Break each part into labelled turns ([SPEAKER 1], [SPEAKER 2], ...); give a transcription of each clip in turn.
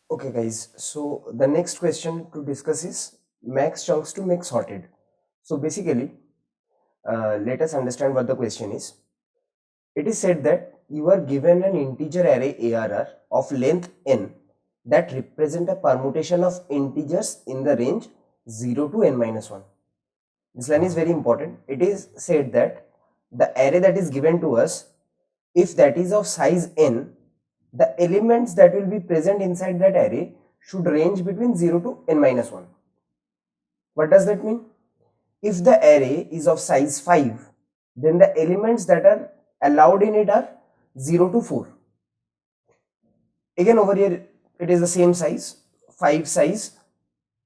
[SPEAKER 1] Okay guys, so the next question to discuss is max chunks to make sorted. So basically, let us understand what the question is. It is said that you are given an integer array ARR of length n that represent a permutation of integers in the range 0 to n minus 1. This line is very important. It is said that the array that is given to us, if that is of size n, the elements that will be present inside that array should range between 0 to n minus 1. What does that mean? If the array is of size 5, then the elements that are allowed in it are 0 to 4. Again over here it is the same size, 5 size,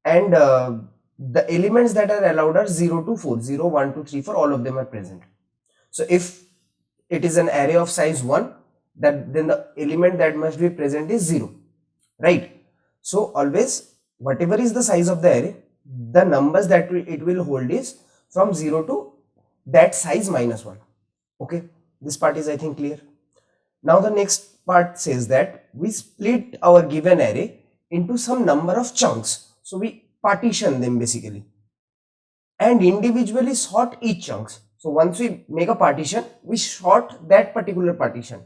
[SPEAKER 1] and the elements that are allowed are 0 to 4, 0, 1, 2, 3, 4, all of them are present. So if it is an array of size 1, then the element that must be present is 0, right? So always whatever is the size of the array, the numbers that it will hold is from 0 to that size minus 1. Okay, this part is I think clear. Now the next part says that we split our given array into some number of chunks. So we partition them basically and individually sort each chunks. So once we make a partition, we sort that particular partition.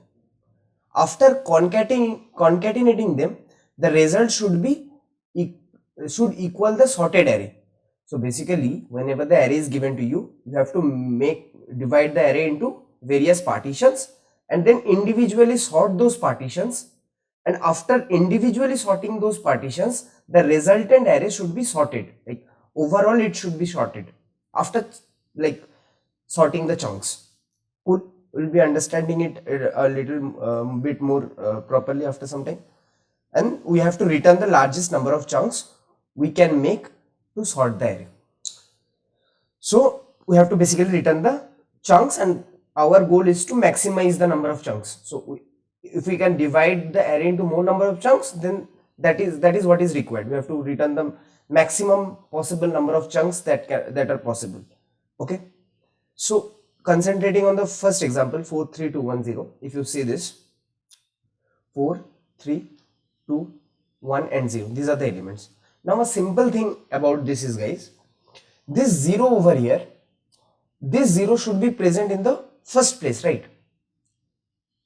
[SPEAKER 1] After concatenating them, the result should equal the sorted array. So basically, whenever the array is given to you, you have to divide the array into various partitions and then individually sort those partitions. And after individually sorting those partitions, the resultant array should be sorted. Like overall, it should be sorted after like sorting the chunks. Cool. We'll be understanding it a little bit more properly after some time. And we have to return the largest number of chunks we can make to sort the array. So we have to basically return the chunks, and our goal is to maximize the number of chunks. So if we can divide the array into more number of chunks, then that is what is required. We have to return the maximum possible number of chunks that are possible. Okay, so concentrating on the first example, 4 3 2 1 0, if you see this 4 3 2 1 and 0, these are the elements. Now a simple thing about this is, guys, this 0 over here, this 0 should be present in the first place, right?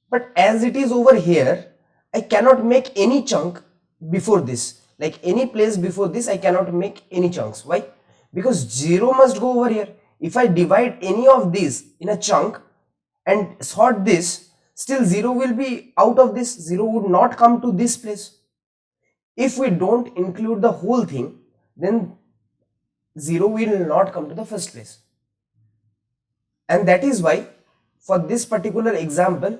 [SPEAKER 1] But as it is over here, I cannot make any chunk before this. Like any place before this, I cannot make any chunks. Why? Because 0 must go over here. If I divide any of these in a chunk and sort this, still 0 will be out of this. 0 would not come to this place. If we don't include the whole thing, then 0 will not come to the first place. And that is why for this particular example,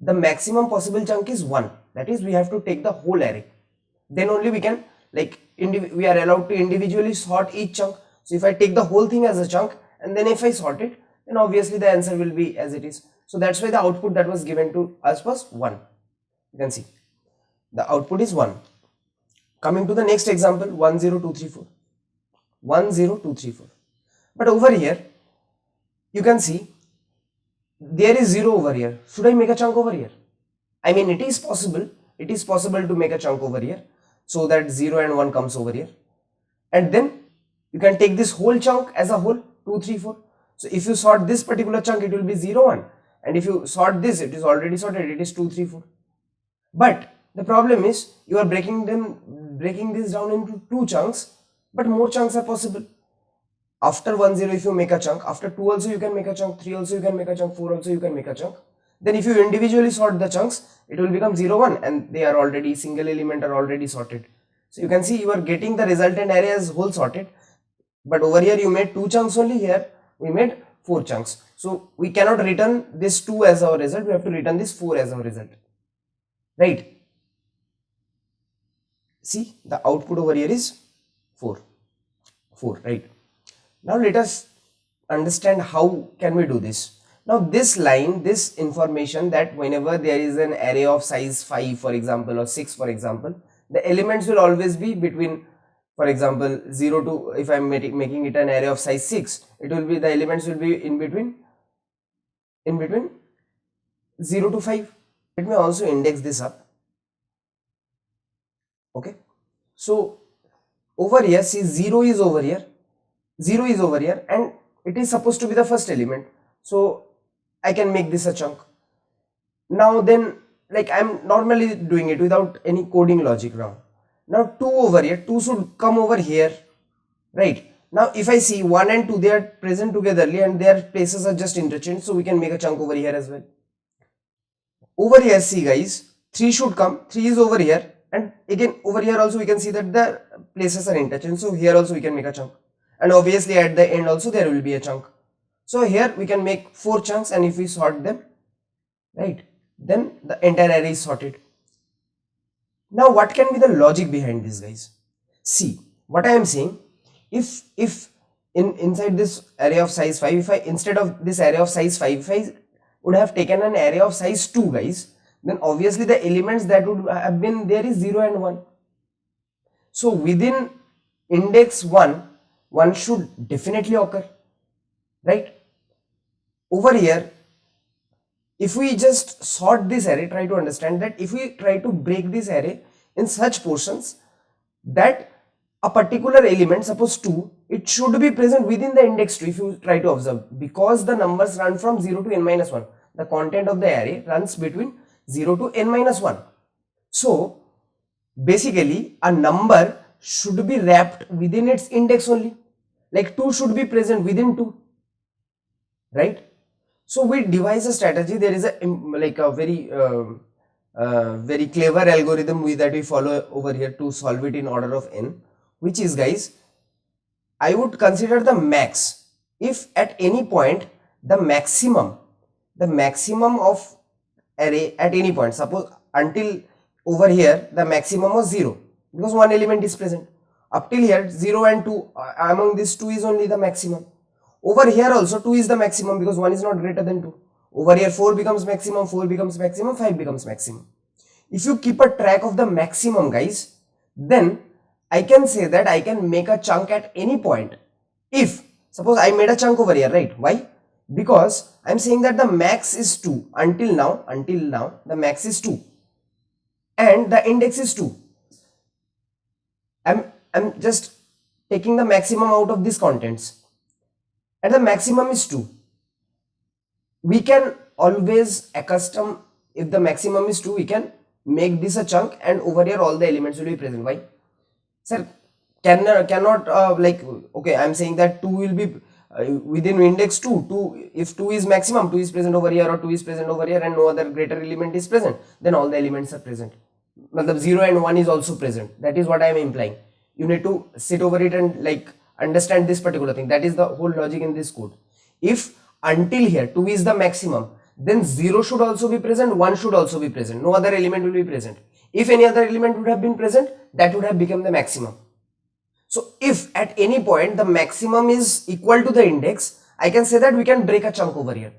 [SPEAKER 1] the maximum possible chunk is 1. That is, we have to take the whole array. Then only we can, like, we are allowed to individually sort each chunk. So if I take the whole thing as a chunk and then if I sort it, then obviously the answer will be as it is. So that's why the output that was given to us was 1. You can see the output is 1. Coming to the next example, 1 0 2 3 4. 1 0 2 3 4. But over here, you can see there is 0 over here. Should I make a chunk over here? I mean, it is possible to make a chunk over here so that 0 and 1 comes over here, and then you can take this whole chunk as a whole, 2 3 4. So if you sort this particular chunk, it will be 0 1, and if you sort this, it is already sorted, it is 2 3 4. But the problem is you are breaking this down into 2 chunks, but more chunks are possible. After 1 0, if you make a chunk, after 2 also you can make a chunk, 3 also you can make a chunk, 4 also you can make a chunk. Then if you individually sort the chunks, it will become 0 1, and they are already, single element are already sorted. So you can see you are getting the resultant array as whole sorted, but over here you made 2 chunks only, here we made 4 chunks. So we cannot return this 2 as our result, we have to return this 4 as our result, right? See, the output over here is 4, right? Now let us understand how can we do this. Now this line, this information, that whenever there is an array of size 5 for example, or 6 for example, the elements will always be between, for example, 0 to, if I am making it an array of size 6, it will be, the elements will be in between 0 to 5. Let me also index this up. Okay, so over here, see, 0 is over here, 0 is over here, and it is supposed to be the first element, so I can make this a chunk. Now then, like I'm normally doing it without any coding logic now. Now 2 over here, 2 should come over here, right? Now if I see 1 and 2, they are present togetherly and their places are just interchanged, so we can make a chunk over here as well. Over here, see guys, 3 should come, 3 is over here, and again over here also we can see that the places are interchanged, so here also we can make a chunk, and obviously at the end also there will be a chunk. So here we can make 4 chunks, and if we sort them, right, then the entire array is sorted. Now what can be the logic behind this, guys? See what I am saying, if inside this array of size 5, if I instead of this array of size 5, if I would have taken an array of size 2, guys, then obviously the elements that would have been there is 0 and 1. So within index 1, 1 should definitely occur, right? Over here, if we just sort this array, try to understand that if we try to break this array in such portions that a particular element, suppose 2, it should be present within the index 2 if you try to observe, because the numbers run from 0 to n minus 1. The content of the array runs between 0 to n minus 1. So basically a number should be wrapped within its index only, like 2 should be present within 2, right? So we devise a strategy. There is a like a very very clever algorithm that we follow over here to solve it in order of n, which is, guys, I would consider the max. If at any point the maximum of array at any point, suppose until over here the maximum was 0 because one element is present, up till here 0 and 2, among these 2 is only the maximum. Over here also 2 is the maximum because 1 is not greater than 2. Over here 4 becomes maximum, 4 becomes maximum, 5 becomes maximum. If you keep a track of the maximum, guys, then I can say that I can make a chunk at any point. If suppose I made a chunk over here, right? Why? Because I'm saying that the max is 2. Until now the max is 2 and the index is 2. I'm just taking the maximum out of these contents, and the maximum is 2. We can always accustom, if the maximum is 2, we can make this a chunk, and over here all the elements will be present. Why? Sir, cannot like, okay, I'm saying that 2 will be within index 2. If 2 is maximum, 2 is present over here, or 2 is present over here, and no other greater element is present, then all the elements are present. The 0 and 1 is also present. That is what I am implying. You need to sit over it and like understand this particular thing. That is the whole logic in this code. If until here 2 is the maximum, then 0 should also be present, 1 should also be present, no other element will be present. If any other element would have been present, that would have become the maximum. So if at any point the maximum is equal to the index, I can say that we can break a chunk over here.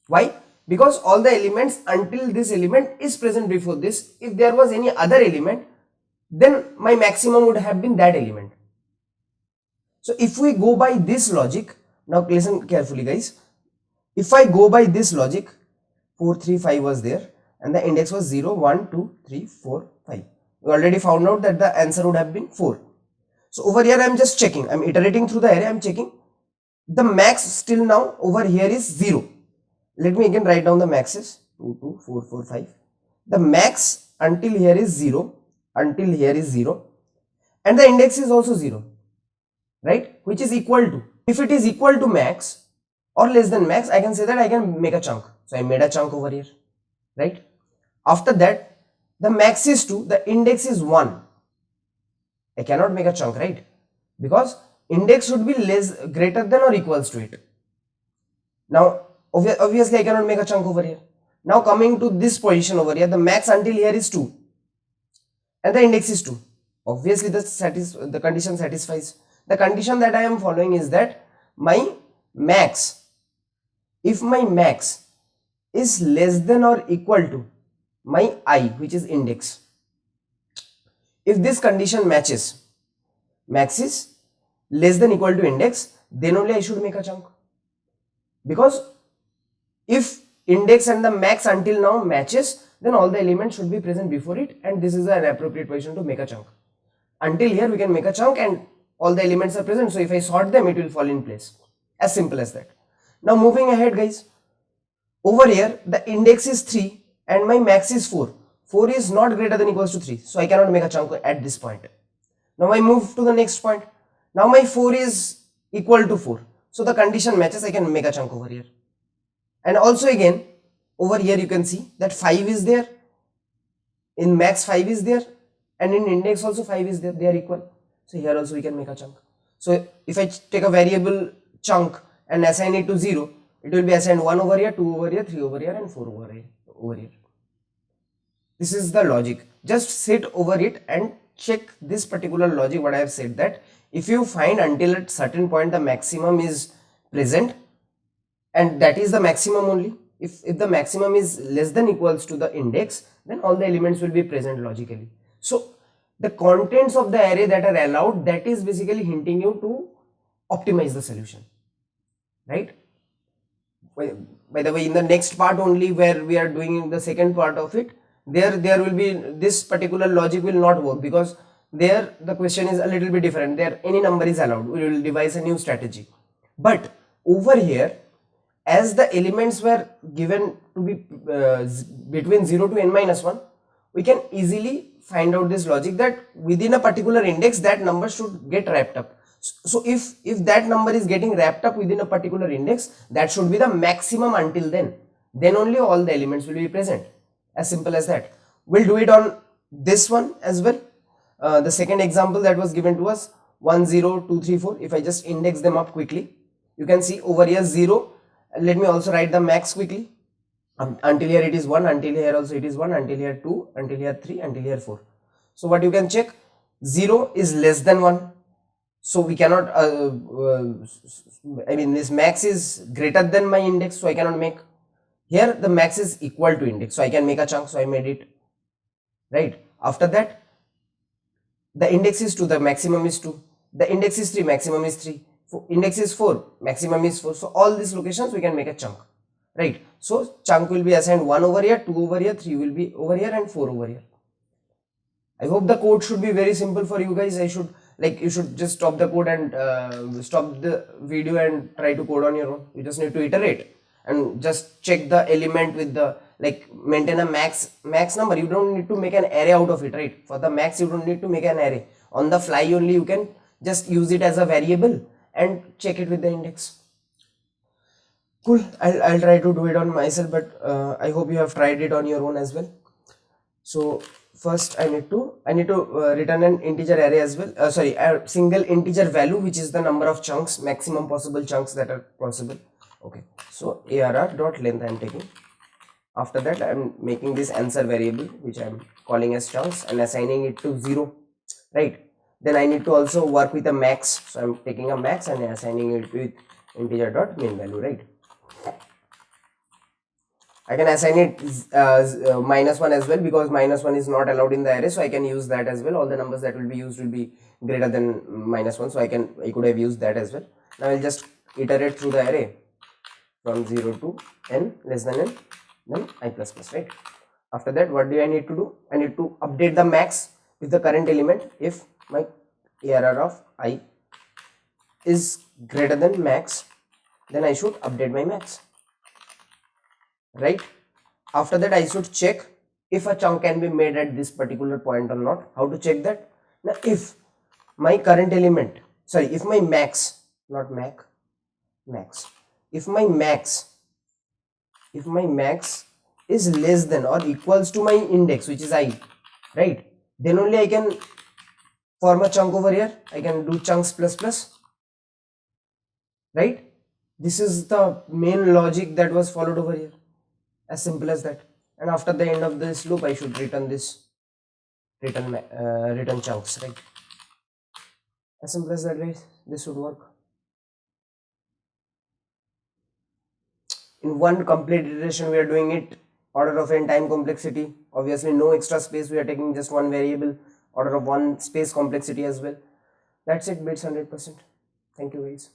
[SPEAKER 1] Why? Because all the elements until this element is present before this. If there was any other element, then my maximum would have been that element. So if we go by this logic, now listen carefully, guys. If I go by this logic, 4, 3, 5 was there and the index was 0, 1, 2, 3, 4, 5. We already found out that the answer would have been 4. So over here I am just checking, I am iterating through the array, I am checking. The max still now over here is 0. Let me again write down the maxes, 2, 2, 4, 4, 5. The max until here is 0, until here is 0, and the index is also 0, right, which is equal to, if it is equal to max or less than max, I can say that I can make a chunk. So I made a chunk over here, right? After that, the max is 2, the index is 1. I cannot make a chunk, right? Because index should be greater than or equals to it. Now obviously I cannot make a chunk over here. Now coming to this position over here, the max until here is 2 and the index is 2. Obviously the condition satisfies. The condition that I am following is that my max, if my max is less than or equal to my I, which is index, if this condition matches, max is less than equal to index, then only I should make a chunk. Because if index and the max until now matches, then all the elements should be present before it, and this is an appropriate position to make a chunk. Until here we can make a chunk and all the elements are present, so if I sort them it will fall in place. As simple as that. Now moving ahead guys, over here the index is 3 and my max is 4. 4 is not greater than equals to 3, so I cannot make a chunk at this point. Now I move to the next point. Now my 4 is equal to 4, so the condition matches, I can make a chunk over here. And also again over here you can see that 5 is there, in max 5 is there, and in index also 5 is there, they are equal. So here also we can make a chunk. So if I take a variable chunk and assign it to 0, it will be assigned 1 over here, 2 over here, 3 over here and 4 over here. This is the logic. Just sit over it and check this particular logic what I have said, that if you find until at certain point the maximum is present, and that is the maximum only, if the maximum is less than equals to the index, then all the elements will be present logically. So the contents of the array that are allowed, that is basically hinting you to optimize the solution, right? By the way, in the next part only where we are doing the second part of it, there will be this particular logic will not work, because there the question is a little bit different. There any number is allowed, we will devise a new strategy. But over here, as the elements were given to be between 0 to n minus 1, we can easily find out this logic that within a particular index that number should get wrapped up. So if that number is getting wrapped up within a particular index, that should be the maximum until then only all the elements will be present. As simple as that. We'll do it on this one as well. The second example that was given to us, 1 0 2 3 4. If I just index them up quickly, you can see over here 0. Let me also write the max quickly. Until here it is 1, until here also it is 1, until here 2, until here 3, until here 4. So what you can check, 0 is less than 1, so we cannot I mean this max is greater than my index, so I cannot make. Here the max is equal to index, so I can make a chunk, so I made it, right? After that the index is 2, the maximum is 2, the index is 3, maximum is 3, index is 4, maximum is 4, so all these locations we can make a chunk, right? So chunk will be assigned 1 over here, 2 over here, 3 will be over here and 4 over here. I hope the code should be very simple for you guys. You should just stop the code and stop the video and try to code on your own. You just need to iterate and just check the element with the, maintain a max number. You don't need to make an array out of it, right? For the max you don't need to make an array. On the fly only you can just use it as a variable and check it with the index. Cool. I'll try to do it on myself, but I hope you have tried it on your own as well. So first I need to return an integer array as well, a single integer value, which is the number of chunks, maximum possible chunks that are possible. Okay, so arr.length I am taking. After that I am making this answer variable, which I am calling as chunks, and assigning it to 0, right? Then I need to also work with a max, so I am taking a max and assigning it with integer.main value, right? I can assign it -1 as well, because -1 is not allowed in the array, so I can use that as well. All the numbers that will be used will be greater than -1, so I could have used that as well. Now I'll just iterate through the array from 0 to n less than n, then I plus plus, right? After that, what do I need to do? I need to update the max with the current element. If my arr of I is greater than max, then I should update my max, right? After that I should check if a chunk can be made at this particular point or not. How to check that? Now if my current element, if my max, not max, if my max is less than or equals to my index, which is I, right, then only I can form a chunk over here. I can do chunks plus plus, right? This is the main logic that was followed over here. As simple as that. And after the end of this loop I should return this return chunks, right? As simple as that, guys. This should work. In one complete iteration we are doing it, order of n time complexity, obviously no extra space, we are taking just one variable, order of 1 space complexity as well. That's it, bits 100%. Thank you guys.